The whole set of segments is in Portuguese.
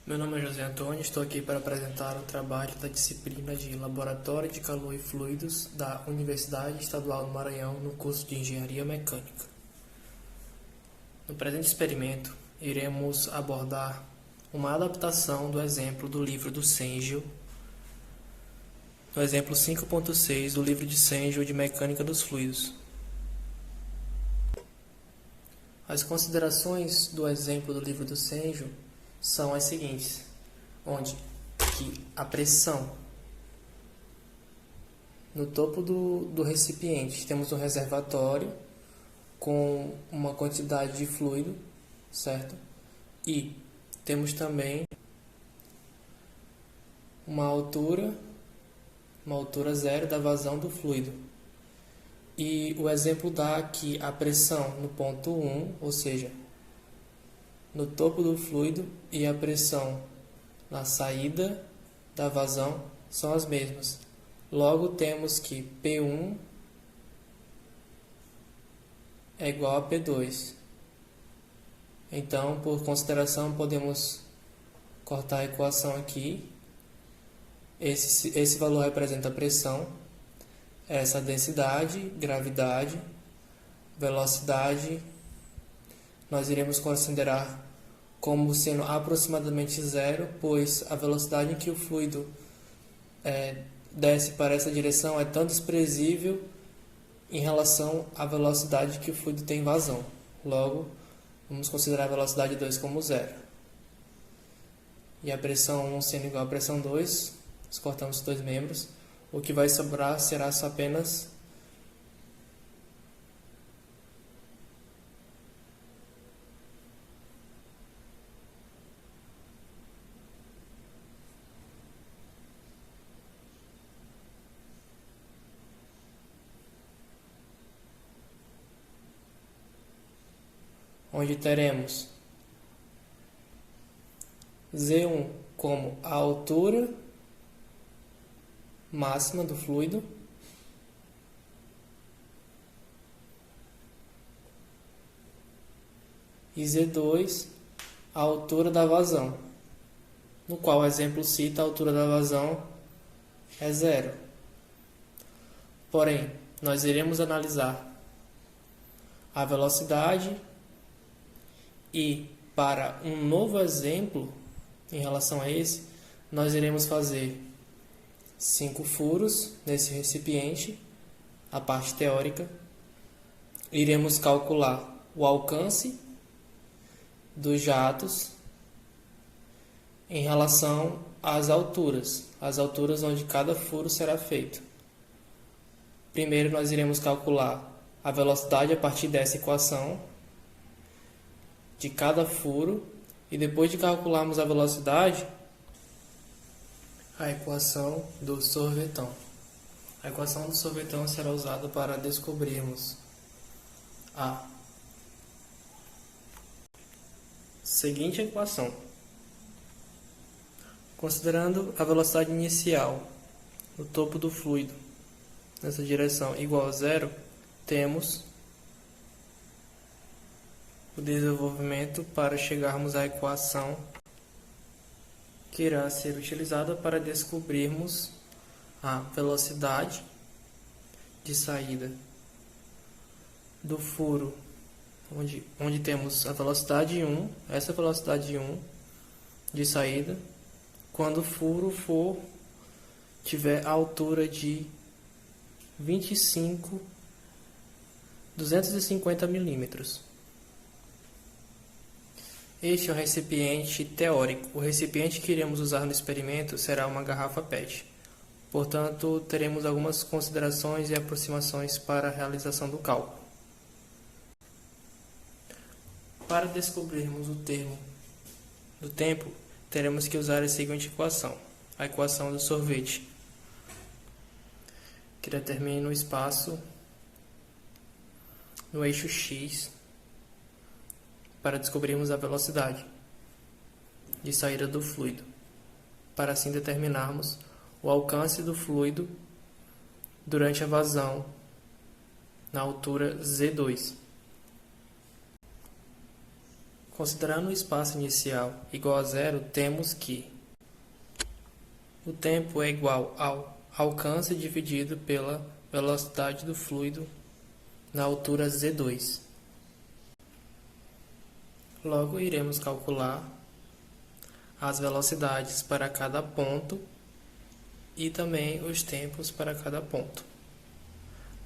Meu nome é José Antônio, estou aqui para apresentar o trabalho da disciplina de Laboratório de Calor e Fluidos da Universidade Estadual do Maranhão no curso de Engenharia Mecânica. No presente experimento, iremos abordar uma adaptação do exemplo do livro do Cengel, no exemplo 5.6 do livro de Cengel de Mecânica dos Fluidos. As considerações do exemplo do livro do Cengel são as seguintes, onde que a pressão no topo do recipiente, temos um reservatório com uma quantidade de fluido, certo? E temos também uma altura zero da vazão do fluido. E o exemplo dá que a pressão no ponto 1, ou seja, no topo do fluido, e a pressão na saída da vazão são as mesmas. Logo, temos que P1 é igual a P2. Então, por consideração, podemos cortar a equação aqui. Esse valor representa a pressão, essa densidade, gravidade, velocidade, nós iremos considerar como sendo aproximadamente zero, pois a velocidade em que o fluido desce para essa direção é tão desprezível em relação à velocidade que o fluido tem em vazão. Logo, vamos considerar a velocidade 2 como zero. E a pressão 1 sendo igual à pressão 2, nós cortamos os dois membros. O que vai sobrar será só apenas onde teremos Z1 como a altura máxima do fluido, e Z2 a altura da vazão, no qual o exemplo cita a altura da vazão é zero. Porém, nós iremos analisar a velocidade e, para um novo exemplo em relação a esse, nós iremos fazer 5 furos nesse recipiente, a parte teórica. Iremos calcular o alcance dos jatos em relação às alturas onde cada furo será feito. Primeiro nós iremos calcular a velocidade a partir dessa equação de cada furo, e depois de calcularmos a velocidade, a equação do sorvetão. A equação do sorvetão será usada para descobrirmos a seguinte equação. Considerando a velocidade inicial no topo do fluido nessa direção igual a zero, temos o desenvolvimento para chegarmos à equação que irá ser utilizada para descobrirmos a velocidade de saída do furo, onde temos a velocidade 1, essa velocidade 1 de saída, quando o furo tiver a altura de 250 milímetros. Este é o recipiente teórico. O recipiente que iremos usar no experimento será uma garrafa PET. Portanto, teremos algumas considerações e aproximações para a realização do cálculo. Para descobrirmos o termo do tempo, teremos que usar a seguinte equação, a equação do sorvete, que determina o espaço no eixo X para descobrirmos a velocidade de saída do fluido, para assim determinarmos o alcance do fluido durante a vazão na altura Z2. Considerando o espaço inicial igual a zero, temos que o tempo é igual ao alcance dividido pela velocidade do fluido na altura z2. Logo, iremos calcular as velocidades para cada ponto e também os tempos para cada ponto,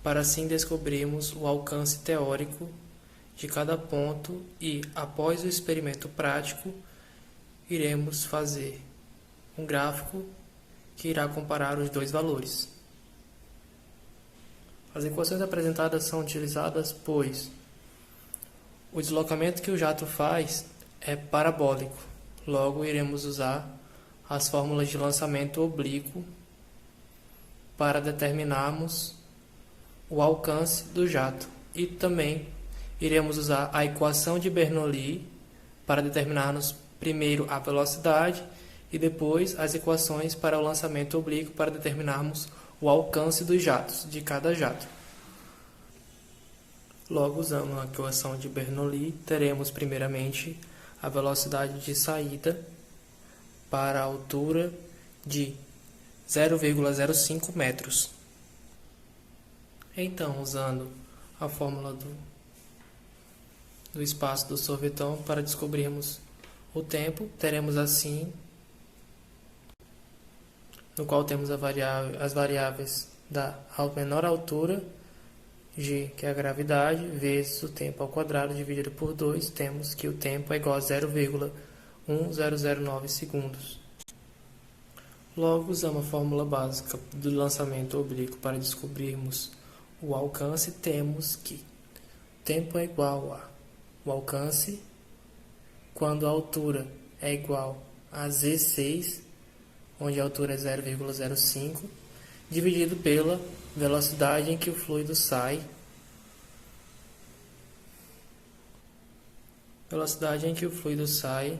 para assim descobrirmos o alcance teórico de cada ponto e, após o experimento prático, iremos fazer um gráfico que irá comparar os dois valores. As equações apresentadas são utilizadas pois o deslocamento que o jato faz é parabólico. Logo, iremos usar as fórmulas de lançamento oblíquo para determinarmos o alcance do jato. E também iremos usar a equação de Bernoulli para determinarmos primeiro a velocidade e depois as equações para o lançamento oblíquo para determinarmos o alcance dos jatos, de cada jato. Logo, usando a equação de Bernoulli, teremos primeiramente a velocidade de saída para a altura de 0,05 metros. Então, usando a fórmula do espaço do sorvetão para descobrirmos o tempo, teremos assim, no qual temos as variáveis da menor altura, g, que é a gravidade, vezes o tempo ao quadrado dividido por 2, temos que o tempo é igual a 0,1009 segundos. Logo, usamos a fórmula básica do lançamento oblíquo para descobrirmos o alcance, temos que o tempo é igual a o alcance quando a altura é igual a z6, onde a altura é 0,05, dividido pela velocidade em que o fluido sai. Velocidade em que o fluido sai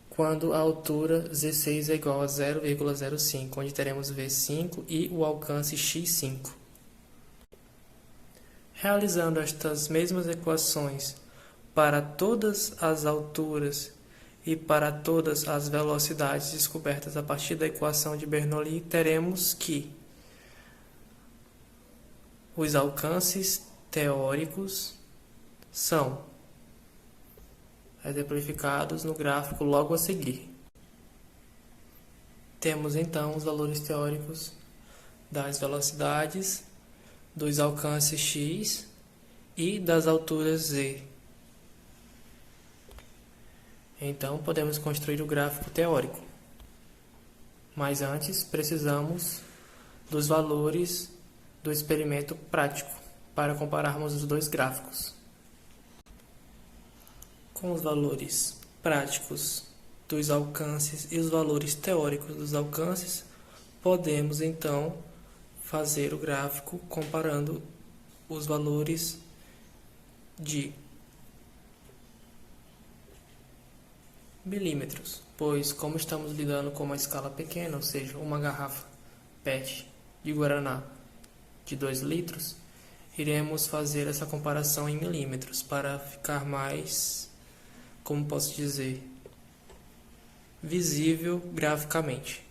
quando a altura z6 é igual a 0,05, onde teremos v5 e o alcance x5. Realizando estas mesmas equações para todas as alturas e para todas as velocidades descobertas a partir da equação de Bernoulli, teremos que os alcances teóricos são exemplificados no gráfico logo a seguir. Temos então os valores teóricos das velocidades, dos alcances x e das alturas z. Então, podemos construir o gráfico teórico. Mas antes, precisamos dos valores do experimento prático para compararmos os dois gráficos. Com os valores práticos dos alcances e os valores teóricos dos alcances, podemos então fazer o gráfico comparando os valores de milímetros, pois como estamos lidando com uma escala pequena, ou seja, uma garrafa PET de Guaraná de 2 litros, iremos fazer essa comparação em milímetros para ficar mais, como posso dizer, visível graficamente.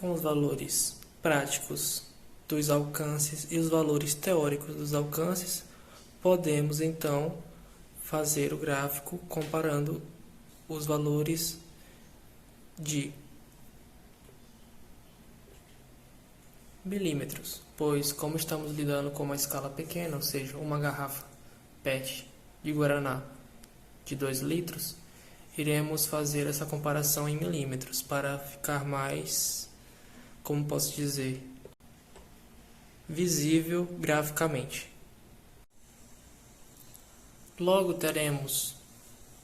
com os valores práticos dos alcances e os valores teóricos dos alcances, podemos então fazer o gráfico comparando os valores de milímetros, pois como estamos lidando com uma escala pequena, ou seja, uma garrafa PET de Guaraná de 2 litros, iremos fazer essa comparação em milímetros para ficar mais, como posso dizer, visível graficamente. Logo teremos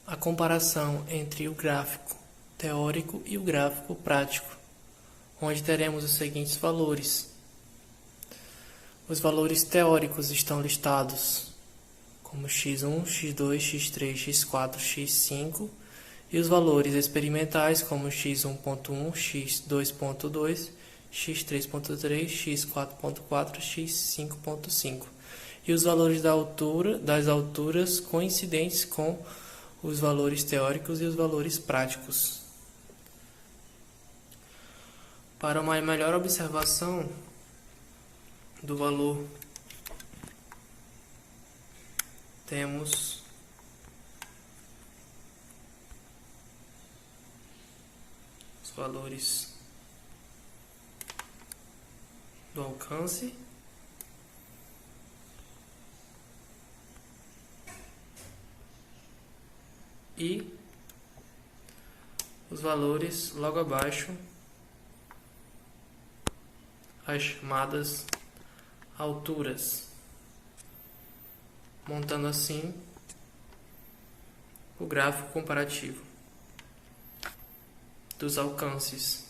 a comparação entre o gráfico teórico e o gráfico prático, onde teremos os seguintes valores. Os valores teóricos estão listados como x1, x2, x3, x4, x5, e os valores experimentais como x1.1, x2.2, x3.3, x4.4, x5.5. E os valores das alturas coincidentes com os valores teóricos e os valores práticos. Para uma melhor observação do valor, temos os valores do alcance e os valores logo abaixo, as chamadas alturas, montando assim o gráfico comparativo dos alcances.